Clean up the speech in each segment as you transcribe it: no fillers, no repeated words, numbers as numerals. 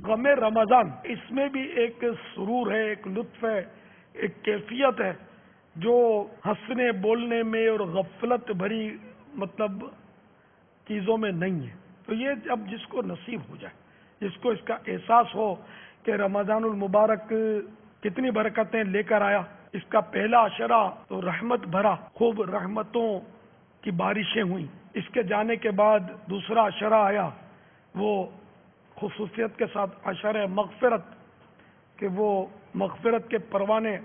غم رمضان، اس میں بھی ایک سرور ہے، ایک لطف ہے، ایک کیفیت ہے جو ہنسنے بولنے میں اور غفلت بھری چیزوں میں نہیں ہے۔ تو یہ اب جس کو نصیب ہو جائے، جس کو اس کا احساس ہو کہ رمضان المبارک کتنی برکتیں لے کر آیا، اس کا پہلا عشرہ تو رحمت بھرا، خوب رحمتوں کی بارشیں ہوئیں، اس کے جانے کے بعد دوسرا عشرہ آیا، وہ خصوصیت کے ساتھ عشرہ مغفرت، کہ وہ مغفرت کے پروانے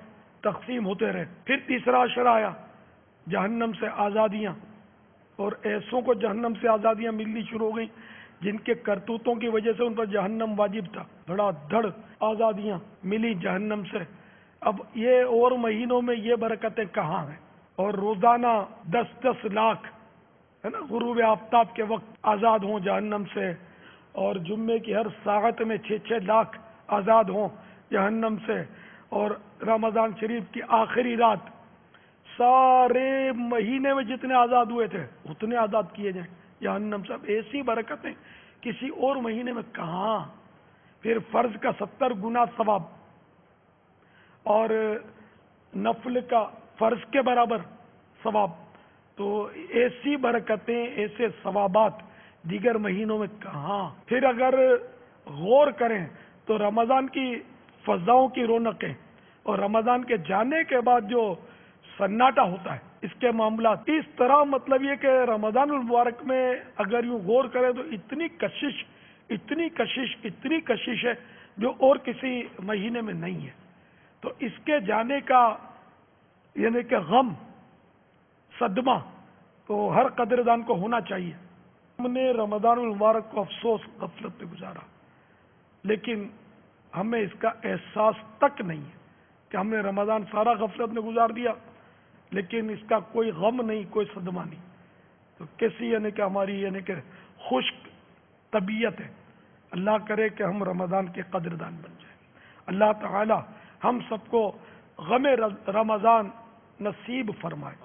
تقسیم ہوتے رہے، پھر تیسرا عشرہ آیا، جہنم سے آزادیاں، اور ایسوں کو جہنم سے آزادیاں ملنی شروع ہو گئیں جن کے کرتوتوں کی وجہ سے ان پر جہنم واجب تھا، دھڑا دھڑ آزادیاں ملی جہنم سے۔ اب یہ اور مہینوں میں یہ برکتیں کہاں ہیں؟ اور روزانہ 10-10 لاکھ ہے نا غروب آفتاب کے وقت آزاد ہوں جہنم سے، اور جمعے کی ہر ساعت میں 6-6 لاکھ آزاد ہوں جہنم سے، اور رمضان شریف کی آخری رات سارے مہینے میں جتنے آزاد ہوئے تھے اتنے آزاد کیے جائیں جہنم سے۔ اب ایسی برکتیں کسی اور مہینے میں کہاں؟ پھر فرض کا 70 گنا ثواب، اور نفل کا فرض کے برابر ثواب، تو ایسی برکتیں، ایسے ثوابات دیگر مہینوں میں کہاں؟ پھر اگر غور کریں تو رمضان کی فضاؤں کی رونقیں اور رمضان کے جانے کے بعد جو سناٹا ہوتا ہے اس کے معاملات، اس طرح یہ کہ رمضان المبارک میں اگر یوں غور کریں تو اتنی کشش ہے جو اور کسی مہینے میں نہیں ہے۔ تو اس کے جانے کا یعنی کہ غم، صدمہ تو ہر قدردان کو ہونا چاہیے۔ ہم نے رمضان المبارک کو افسوس غفلت میں گزارا، لیکن ہمیں اس کا احساس تک نہیں ہے کہ ہم نے رمضان سارا غفلت میں گزار دیا، لیکن اس کا کوئی غم نہیں، کوئی صدمہ نہیں۔ تو کیسی کہ ہماری کہ خشک طبیعت ہے۔ اللہ کرے کہ ہم رمضان کے قدردان بن جائیں۔ اللہ تعالی ہم سب کو غم رمضان نصیب فرمائے۔